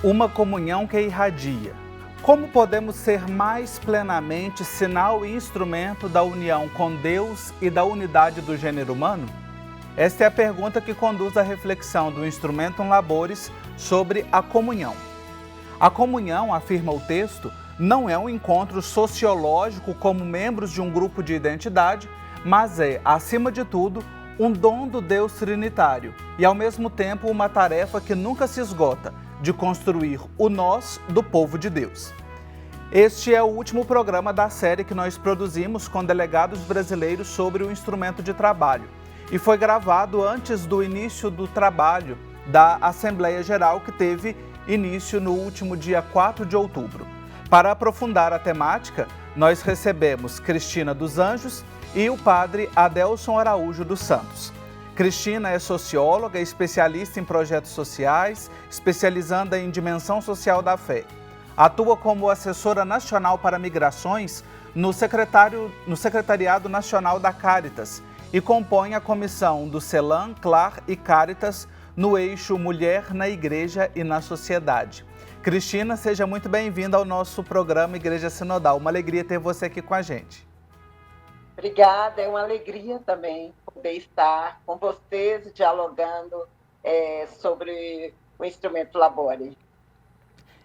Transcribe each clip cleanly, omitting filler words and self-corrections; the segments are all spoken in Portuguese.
uma comunhão que irradia. Como podemos ser mais plenamente sinal e instrumento da união com Deus e da unidade do gênero humano? Esta é a pergunta que conduz à reflexão do Instrumentum Laboris sobre a comunhão. A comunhão, afirma o texto, não é um encontro sociológico como membros de um grupo de identidade, mas é, acima de tudo, um dom do Deus Trinitário e, ao mesmo tempo, uma tarefa que nunca se esgota, de construir o nós do povo de Deus. Este é o último programa da série que nós produzimos com delegados brasileiros sobre o instrumento de trabalho e foi gravado antes do início do trabalho da Assembleia Geral, que teve início no último dia 4 de outubro. Para aprofundar a temática, nós recebemos Cristina dos Anjos e o padre Adelson Araújo dos Santos. Cristina é socióloga, especialista em projetos sociais, especializando em dimensão social da fé. Atua como assessora nacional para migrações no Secretariado Nacional da Caritas e compõe a comissão do CELAM, CLAR e Caritas no eixo Mulher na Igreja e na Sociedade. Cristina, seja muito bem-vinda ao nosso programa Igreja Sinodal. Uma alegria ter você aqui com a gente. Obrigada, é uma alegria também poder estar com vocês dialogando sobre o Instrumentum Laboris.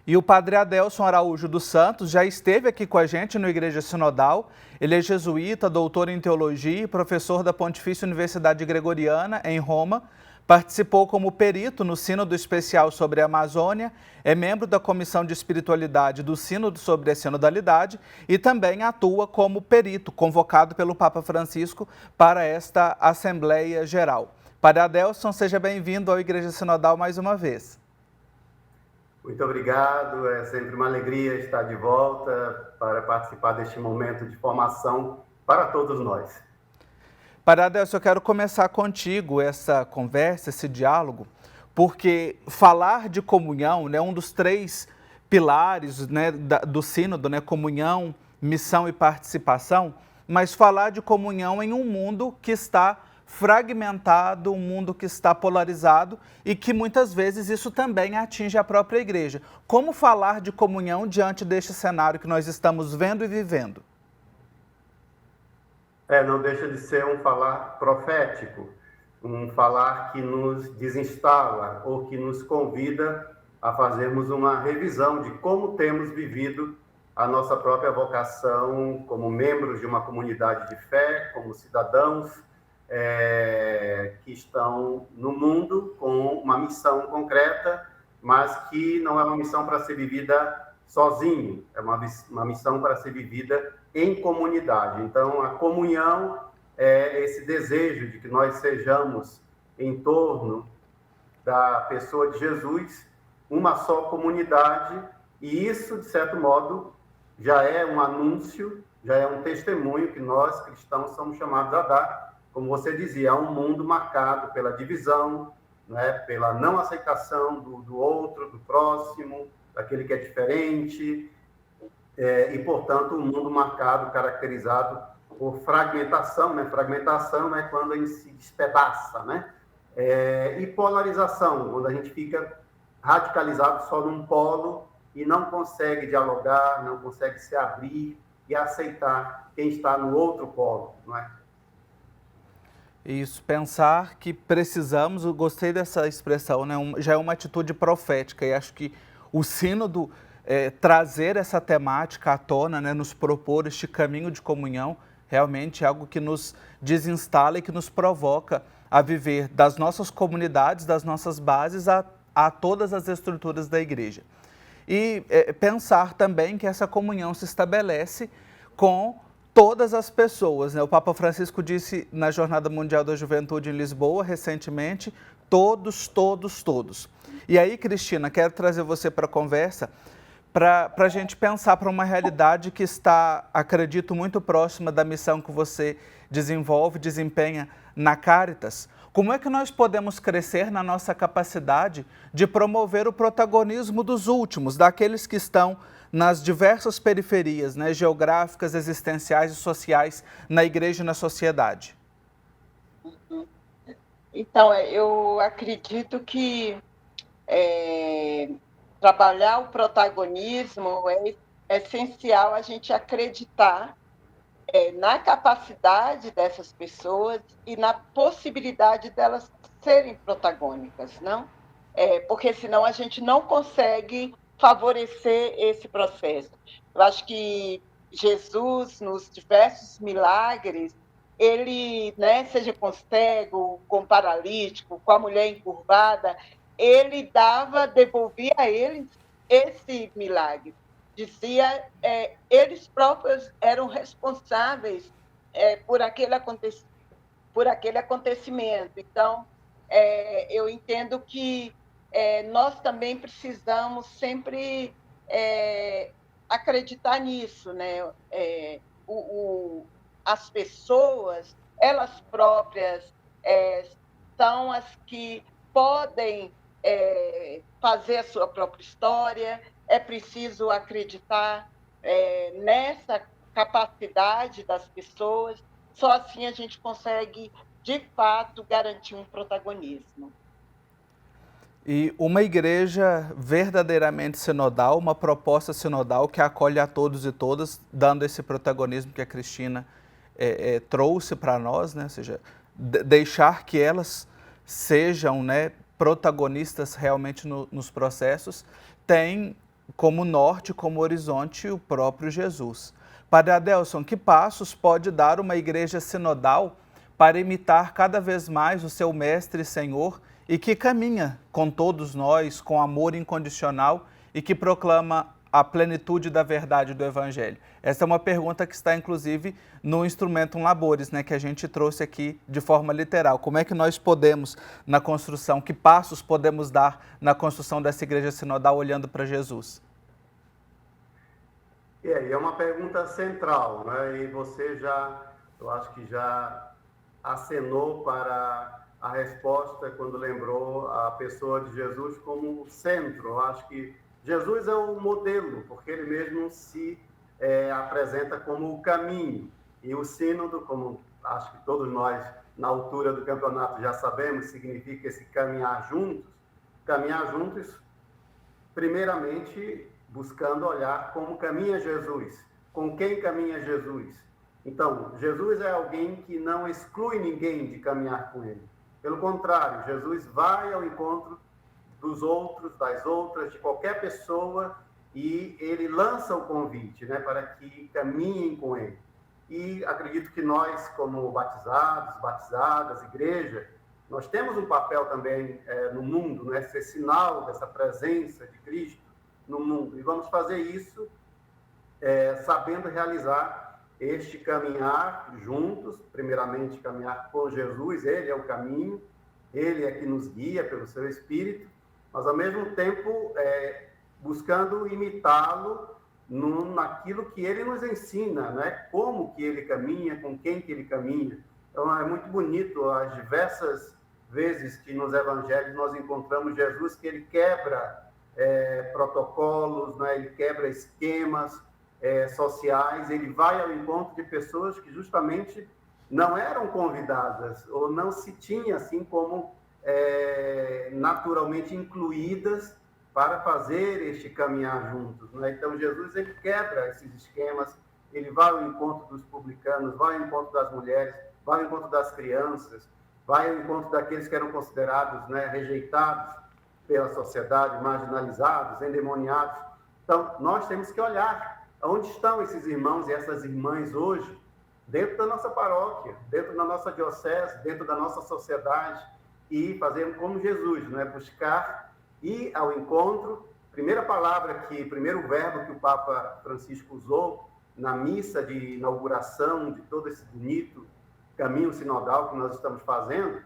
E o padre Adelson Araújo dos Santos já esteve aqui com a gente no Igreja Sinodal. Ele é jesuíta, doutor em teologia e professor da Pontifícia Universidade Gregoriana, em Roma. Participou como perito no Sínodo Especial sobre a Amazônia, é membro da Comissão de Espiritualidade do Sínodo sobre a Sinodalidade e também atua como perito convocado pelo Papa Francisco para esta Assembleia Geral. Padre Adelson, seja bem-vindo ao Igreja Sinodal mais uma vez. Muito obrigado, é sempre uma alegria estar de volta para participar deste momento de formação para todos nós. Padre Adelson, eu quero começar contigo essa conversa, esse diálogo, porque falar de comunhão, né, um dos 3 pilares, né, do sínodo, né, comunhão, missão e participação, mas falar de comunhão em um mundo que está fragmentado, um mundo que está polarizado e que muitas vezes isso também atinge a própria igreja. Como falar de comunhão diante deste cenário que nós estamos vendo e vivendo? Não deixa de ser um falar profético, um falar que nos desinstala ou que nos convida a fazermos uma revisão de como temos vivido a nossa própria vocação como membros de uma comunidade de fé, como cidadãos que estão no mundo com uma missão concreta, mas que não é uma missão para ser vivida sozinho, é uma missão para ser vivida em comunidade. Então, a comunhão é esse desejo de que nós sejamos, em torno da pessoa de Jesus, uma só comunidade, e isso, de certo modo, já é um anúncio, já é um testemunho que nós, cristãos, somos chamados a dar. Como você dizia, é um mundo marcado pela divisão, né, pela não aceitação do outro, do próximo, daquele que é diferente, e, portanto, um mundo marcado, caracterizado por fragmentação, né? Fragmentação é quando a gente se despedaça, né? E polarização, quando a gente fica radicalizado só num polo e não consegue dialogar, não consegue se abrir e aceitar quem está no outro polo, não é? Isso, pensar que precisamos, eu gostei dessa expressão, né? Já é uma atitude profética e acho que o sínodo trazer essa temática à tona, né? Nos propor este caminho de comunhão, realmente é algo que nos desinstala e que nos provoca a viver das nossas comunidades, das nossas bases a todas as estruturas da igreja. E pensar também que essa comunhão se estabelece com todas as pessoas, né? O Papa Francisco disse na Jornada Mundial da Juventude em Lisboa, recentemente, todos, todos, todos. E aí, Cristina, quero trazer você para a conversa para a gente pensar para uma realidade que está, acredito, muito próxima da missão que você desenvolve, desempenha na Caritas. Como é que nós podemos crescer na nossa capacidade de promover o protagonismo dos últimos, daqueles que estão nas diversas periferias, né, geográficas, existenciais e sociais na igreja e na sociedade? Então, eu acredito que trabalhar o protagonismo, é essencial a gente acreditar na capacidade dessas pessoas e na possibilidade delas serem protagônicas, não? Porque senão a gente não consegue favorecer esse processo. Eu acho que Jesus, nos diversos milagres, ele, né, seja com o cego, com o paralítico, com a mulher encurvada, ele devolvia a eles esse milagre. Dizia, eles próprios eram responsáveis por aquele acontecimento. Então, eu entendo que nós também precisamos sempre acreditar nisso, né? As pessoas, elas próprias, são as que podem fazer a sua própria história. É preciso acreditar nessa capacidade das pessoas. Só assim a gente consegue, de fato, garantir um protagonismo. E uma igreja verdadeiramente sinodal, uma proposta sinodal que acolhe a todos e todas, dando esse protagonismo que a Cristina trouxe para nós, né? Ou seja, deixar que elas sejam, né, protagonistas realmente nos processos, tem como norte, como horizonte, o próprio Jesus. Padre Adelson, que passos pode dar uma igreja sinodal para imitar cada vez mais o seu Mestre e Senhor e que caminha com todos nós, com amor incondicional e que proclama a plenitude da verdade do Evangelho? Essa é uma pergunta que está, inclusive, no Instrumentum Laboris, né, que a gente trouxe aqui de forma literal. Como é que nós podemos, na construção, que passos podemos dar na construção dessa igreja sinodal olhando para Jesus? É uma pergunta central, né? E você eu acho que já acenou para a resposta quando lembrou a pessoa de Jesus como centro. Eu acho que Jesus é o modelo, porque ele mesmo se apresenta como o caminho. E o sínodo, como acho que todos nós, na altura do campeonato, já sabemos, significa esse caminhar juntos. Caminhar juntos, primeiramente, buscando olhar como caminha Jesus, com quem caminha Jesus. Então, Jesus é alguém que não exclui ninguém de caminhar com ele. Pelo contrário, Jesus vai ao encontro dos outros, das outras, de qualquer pessoa, e ele lança o convite, né, para que caminhem com ele. E acredito que nós, como batizados, batizadas, igreja, nós temos um papel também no mundo, né, ser sinal dessa presença de Cristo no mundo. E vamos fazer isso sabendo realizar este caminhar juntos, primeiramente caminhar com Jesus, ele é o caminho, ele é que nos guia pelo seu Espírito, mas ao mesmo tempo buscando imitá-lo naquilo que ele nos ensina, né? Como que ele caminha, com quem que ele caminha. Então é muito bonito as diversas vezes que nos evangelhos nós encontramos Jesus, que ele quebra protocolos, né? Ele quebra esquemas sociais, ele vai ao encontro de pessoas que justamente não eram convidadas ou não se tinha assim como naturalmente incluídas para fazer este caminhar juntos, né? Então Jesus ele quebra esses esquemas, ele vai ao encontro dos publicanos, vai ao encontro das mulheres, vai ao encontro das crianças, vai ao encontro daqueles que eram considerados, né, rejeitados pela sociedade, marginalizados, endemoniados. Então nós temos que olhar onde estão esses irmãos e essas irmãs hoje, dentro da nossa paróquia, dentro da nossa diocese, dentro da nossa sociedade, e fazer como Jesus, né? Buscar ir ao encontro. Primeiro verbo que o Papa Francisco usou na missa de inauguração de todo esse bonito caminho sinodal que nós estamos fazendo,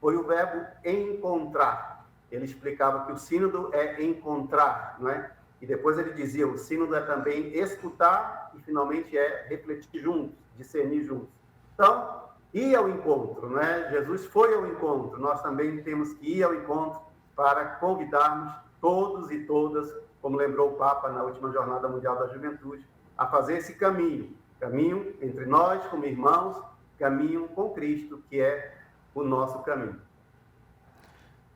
foi o verbo encontrar. Ele explicava que o sínodo é encontrar, não é? E depois ele dizia, o sínodo é também escutar e finalmente é refletir juntos, discernir juntos. Então, ir ao encontro, né? Jesus foi ao encontro, nós também temos que ir ao encontro para convidarmos todos e todas, como lembrou o Papa na última Jornada Mundial da Juventude, a fazer esse caminho entre nós como irmãos, caminho com Cristo, que é o nosso caminho.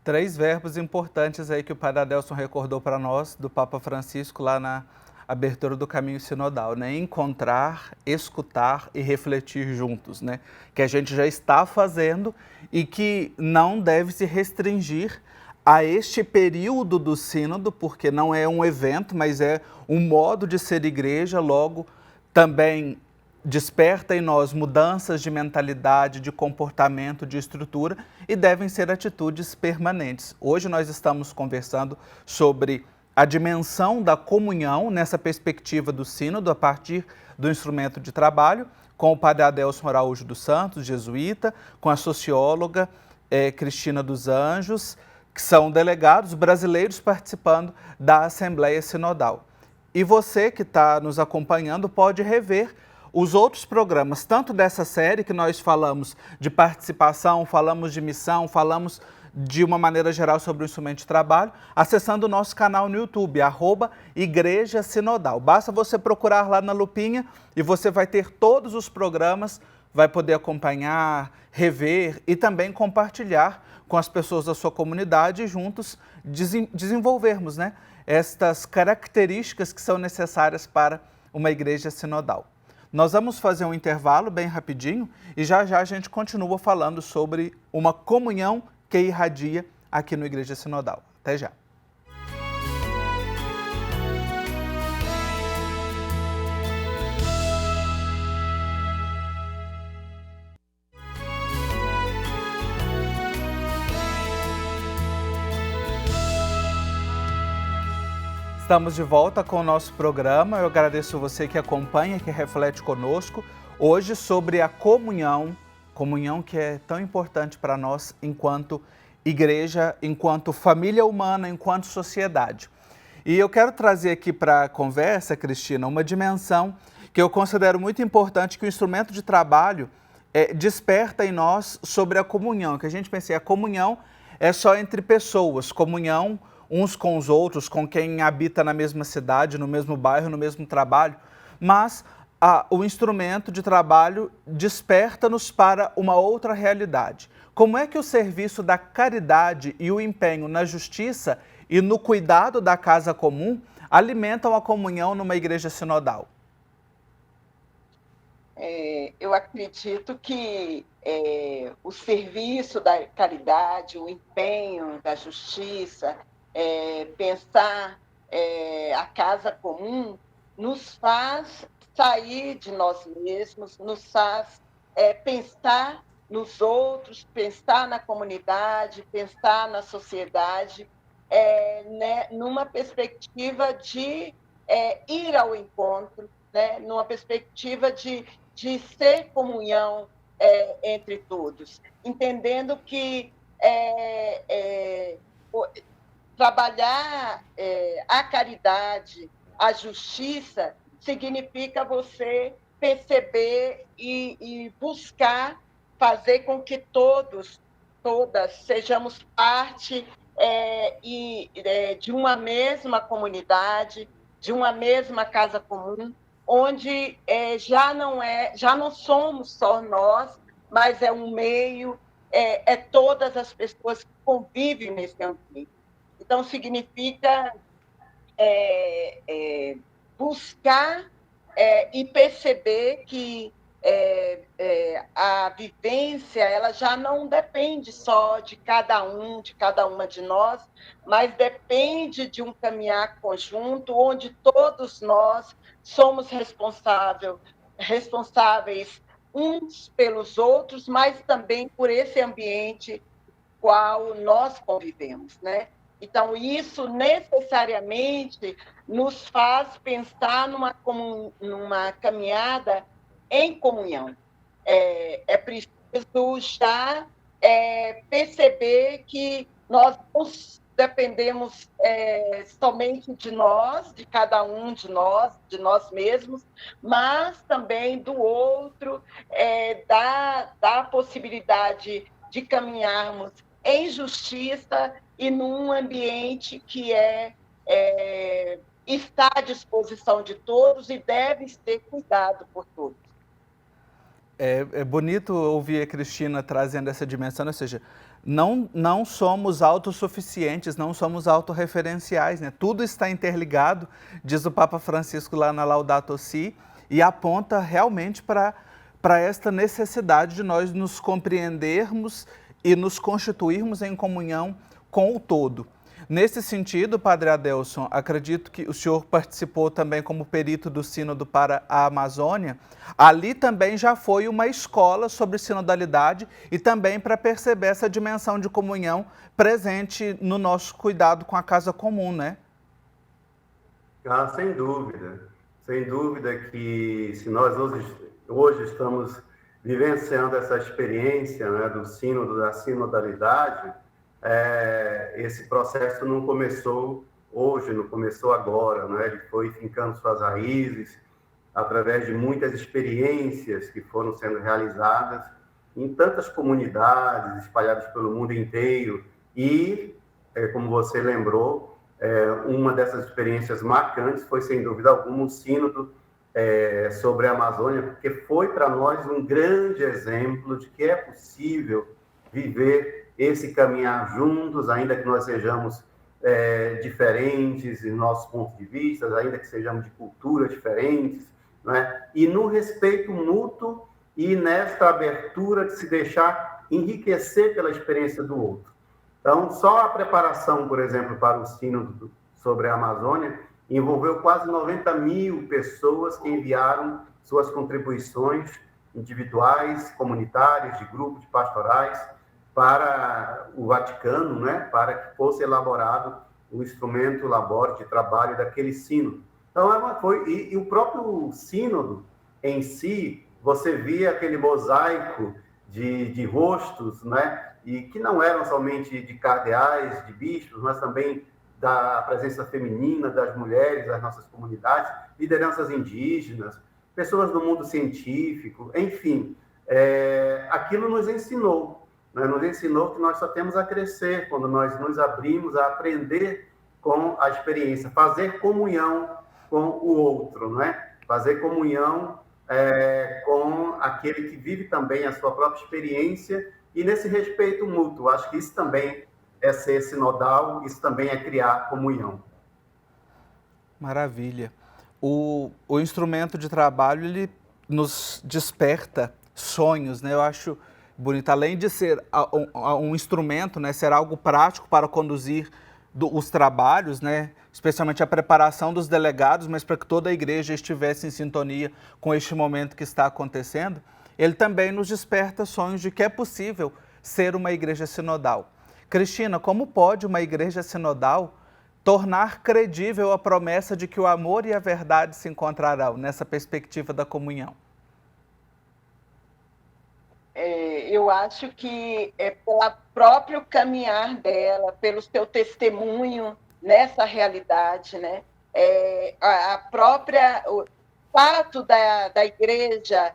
3 verbos importantes aí que o Padre Adelson recordou para nós, do Papa Francisco, lá na abertura do caminho sinodal, né? Encontrar, escutar e refletir juntos, né? Que a gente já está fazendo e que não deve se restringir a este período do sínodo, porque não é um evento, mas é um modo de ser igreja, logo também desperta em nós mudanças de mentalidade, de comportamento, de estrutura e devem ser atitudes permanentes. Hoje nós estamos conversando sobre a dimensão da comunhão nessa perspectiva do sínodo a partir do instrumento de trabalho, com o Padre Adelson Araújo dos Santos, jesuíta, com a socióloga Cristina dos Anjos, que são delegados brasileiros participando da Assembleia Sinodal. E você que está nos acompanhando pode rever os outros programas, tanto dessa série que nós falamos de participação, falamos de missão, falamos de uma maneira geral sobre o instrumento de trabalho, acessando o nosso canal no YouTube, @Igreja Sinodal. Basta você procurar lá na lupinha e você vai ter todos os programas, vai poder acompanhar, rever e também compartilhar com as pessoas da sua comunidade e juntos desenvolvermos, né, estas características que são necessárias para uma igreja sinodal. Nós vamos fazer um intervalo bem rapidinho e já já a gente continua falando sobre uma comunhão que irradia aqui no Igreja Sinodal. Até já. Estamos de volta com o nosso programa. Eu agradeço você que acompanha, que reflete conosco. Hoje sobre a comunhão que é tão importante para nós enquanto igreja, enquanto família humana, enquanto sociedade. E eu quero trazer aqui para a conversa, Cristina, uma dimensão que eu considero muito importante, que o instrumento de trabalho desperta em nós sobre a comunhão. Que a gente pensa, a comunhão é só entre pessoas, comunhão uns com os outros, com quem habita na mesma cidade, no mesmo bairro, no mesmo trabalho, mas o instrumento de trabalho desperta-nos para uma outra realidade. Como é que o serviço da caridade e o empenho na justiça e no cuidado da casa comum alimentam a comunhão numa igreja sinodal? Eu acredito que o serviço da caridade, o empenho da justiça, pensar a casa comum, nos faz sair de nós mesmos, nos faz pensar nos outros, pensar na comunidade, pensar na sociedade, né, numa perspectiva de ir ao encontro, né, numa perspectiva de ser comunhão entre todos, entendendo que trabalhar a caridade, a justiça, significa você perceber e buscar fazer com que todas sejamos parte de uma mesma comunidade, de uma mesma casa comum, onde já não somos só nós, mas é um meio, todas as pessoas que convivem nesse ambiente. Então, significa buscar e perceber que a vivência ela já não depende só de cada uma de nós, mas depende de um caminhar conjunto, onde todos nós somos responsáveis uns pelos outros, mas também por esse ambiente qual nós convivemos, né? Então, isso necessariamente nos faz pensar numa caminhada em comunhão. É preciso já perceber que nós não dependemos somente de nós, de cada um de nós mesmos, mas também do outro, da possibilidade de caminharmos em justiça e num ambiente que está à disposição de todos e deve ser cuidado por todos. É bonito ouvir a Cristina trazendo essa dimensão, ou seja, não somos autossuficientes, não somos autorreferenciais, né? Tudo está interligado, diz o Papa Francisco lá na Laudato Si, e aponta realmente para esta necessidade de nós nos compreendermos e nos constituirmos em comunhão com o todo. Nesse sentido, Padre Adelson, acredito que o senhor participou também como perito do Sínodo para a Amazônia. Ali também já foi uma escola sobre sinodalidade e também para perceber essa dimensão de comunhão presente no nosso cuidado com a casa comum, né? Ah, sem dúvida. Sem dúvida que se nós hoje estamos vivenciando essa experiência, né, do sínodo, da sinodalidade, esse processo não começou hoje, não começou agora, né? Ele foi fincando suas raízes através de muitas experiências que foram sendo realizadas em tantas comunidades espalhadas pelo mundo inteiro e, como você lembrou, uma dessas experiências marcantes foi, sem dúvida alguma, o sínodo sobre a Amazônia, porque foi para nós um grande exemplo de que é possível viver esse caminhar juntos, ainda que nós sejamos diferentes em nossos pontos de vista, ainda que sejamos de culturas diferentes, né? E no respeito mútuo e nesta abertura de se deixar enriquecer pela experiência do outro. Então, só a preparação, por exemplo, para o sínodo sobre a Amazônia envolveu quase 90 mil pessoas que enviaram suas contribuições individuais, comunitárias, de grupos, de pastorais, para o Vaticano, né, para que fosse elaborado o instrumento labor de trabalho daquele sínodo. Então, e o próprio sínodo em si, você via aquele mosaico de rostos, né, e que não eram somente de cardeais, de bispos, mas também da presença feminina, das mulheres, das nossas comunidades, lideranças indígenas, pessoas do mundo científico, enfim, aquilo nos ensinou que nós só temos a crescer quando nós nos abrimos a aprender com a experiência, fazer comunhão com o outro, não é? Fazer comunhão com aquele que vive também a sua própria experiência e nesse respeito mútuo. Acho que isso também é ser sinodal, isso também é criar comunhão. Maravilha. O instrumento de trabalho, ele nos desperta sonhos, né? Eu acho bonito, além de ser um instrumento, né, ser algo prático para conduzir os trabalhos, né, especialmente a preparação dos delegados, mas para que toda a igreja estivesse em sintonia com este momento que está acontecendo, ele também nos desperta sonhos de que é possível ser uma igreja sinodal. Cristina, como pode uma igreja sinodal tornar credível a promessa de que o amor e a verdade se encontrarão nessa perspectiva da comunhão? Eu acho que é pelo próprio caminhar dela, pelo seu testemunho nessa realidade, né? O fato da igreja,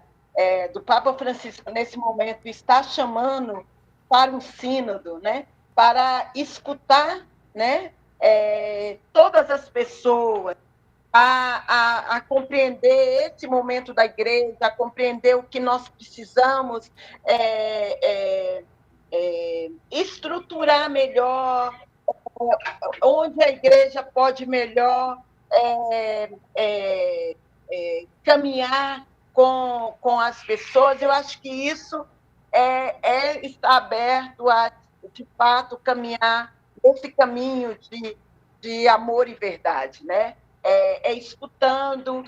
do Papa Francisco, nesse momento, está chamando para um sínodo, né? Para escutar, né? Todas as pessoas, a compreender esse momento da igreja, a compreender o que nós precisamos estruturar melhor, onde a igreja pode melhor caminhar com as pessoas. Eu acho que isso está aberto a, de fato, caminhar nesse caminho de amor e verdade, né? Escutando,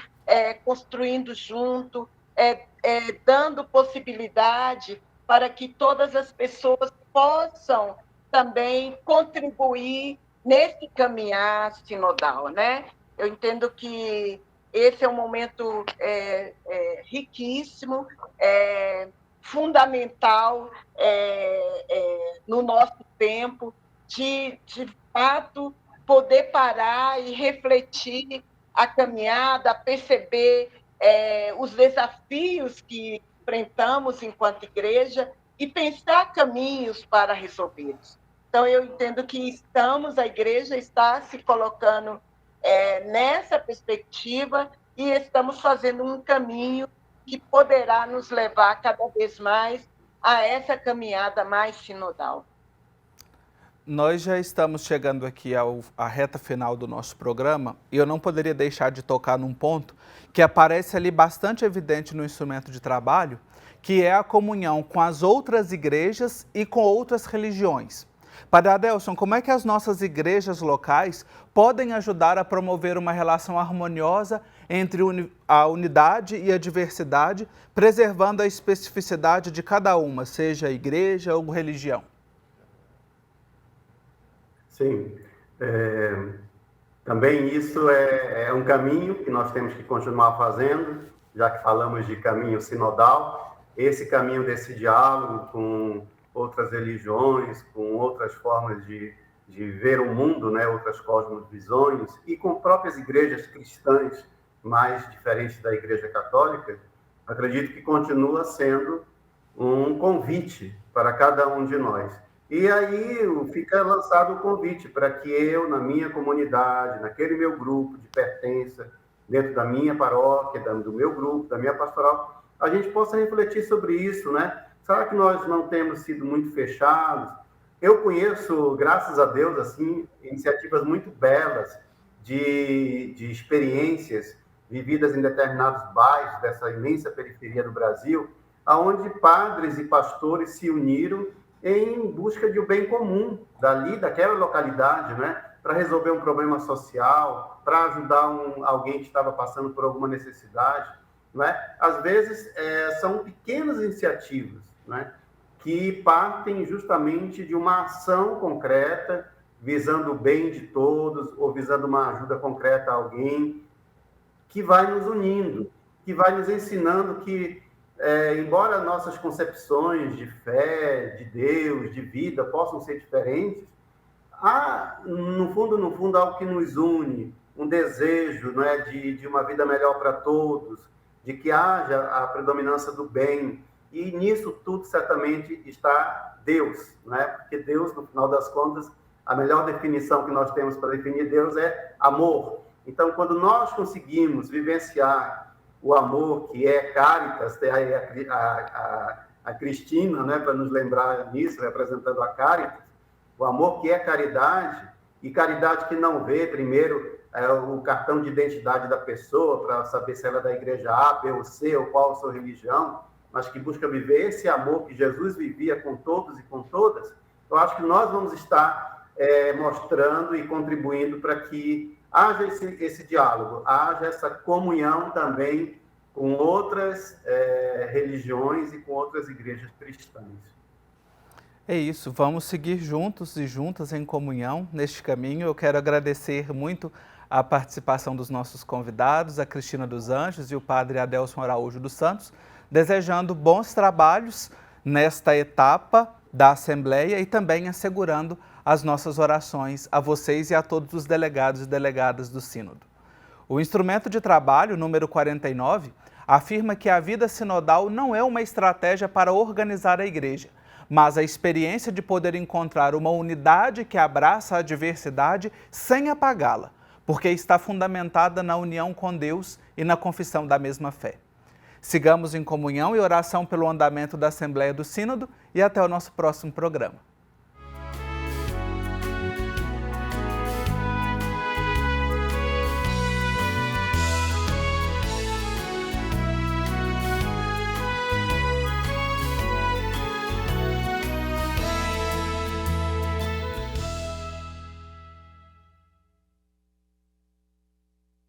construindo junto, dando possibilidade para que todas as pessoas possam também contribuir nesse caminhar sinodal, né? Eu entendo que esse é um momento riquíssimo, fundamental no nosso tempo, de fato, poder parar e refletir a caminhada, perceber os desafios que enfrentamos enquanto igreja e pensar caminhos para resolvê-los. Então, eu entendo que a igreja está se colocando nessa perspectiva e estamos fazendo um caminho que poderá nos levar cada vez mais a essa caminhada mais sinodal. Nós já estamos chegando aqui à reta final do nosso programa e eu não poderia deixar de tocar num ponto que aparece ali bastante evidente no instrumento de trabalho, que é a comunhão com as outras igrejas e com outras religiões. Padre Adelson, como é que as nossas igrejas locais podem ajudar a promover uma relação harmoniosa entre a unidade e a diversidade, preservando a especificidade de cada uma, seja igreja ou religião? Sim, também isso é um caminho que nós temos que continuar fazendo, já que falamos de caminho sinodal, esse caminho desse diálogo com outras religiões, com outras formas de ver o mundo, né, outras cosmovisões, e com próprias igrejas cristãs mais diferentes da Igreja Católica, acredito que continua sendo um convite para cada um de nós. E aí fica lançado o convite para que eu, na minha comunidade, naquele meu grupo de pertença, dentro da minha paróquia, do meu grupo, da minha pastoral, a gente possa refletir sobre isso, né? Será que nós não temos sido muito fechados? Eu conheço, graças a Deus, assim, iniciativas muito belas de experiências vividas em determinados bairros dessa imensa periferia do Brasil, onde padres e pastores se uniram em busca de um bem comum daquela localidade, né? Para resolver um problema social, para ajudar alguém que estava passando por alguma necessidade, né? Às vezes, são pequenas iniciativas, né, que partem justamente de uma ação concreta, visando o bem de todos, ou visando uma ajuda concreta a alguém, que vai nos unindo, que vai nos ensinando que, embora nossas concepções de fé, de Deus, de vida, possam ser diferentes, há, no fundo, algo que nos une, um desejo, né, de uma vida melhor para todos, de que haja a predominância do bem, e nisso tudo certamente está Deus, né? Porque Deus, no final das contas, a melhor definição que nós temos para definir Deus é amor. Então, quando nós conseguimos vivenciar o amor, que é Caritas, tem aí a Cristina, né, para nos lembrar nisso, representando a Caritas, o amor que é caridade, e caridade que não vê primeiro o cartão de identidade da pessoa para saber se ela é da igreja A, B ou C, ou qual a sua religião, mas que busca viver esse amor que Jesus vivia com todos e com todas. Eu acho que nós vamos estar mostrando e contribuindo para que haja esse diálogo, haja essa comunhão também com outras religiões e com outras igrejas cristãs. É isso, vamos seguir juntos e juntas em comunhão neste caminho. Eu quero agradecer muito a participação dos nossos convidados, a Cristina dos Anjos e o Padre Adelson Araújo dos Santos, desejando bons trabalhos nesta etapa da Assembleia e também assegurando as nossas orações a vocês e a todos os delegados e delegadas do Sínodo. O instrumento de trabalho, número 49, afirma que a vida sinodal não é uma estratégia para organizar a Igreja, mas a experiência de poder encontrar uma unidade que abraça a diversidade sem apagá-la, porque está fundamentada na união com Deus e na confissão da mesma fé. Sigamos em comunhão e oração pelo andamento da Assembleia do Sínodo e até o nosso próximo programa.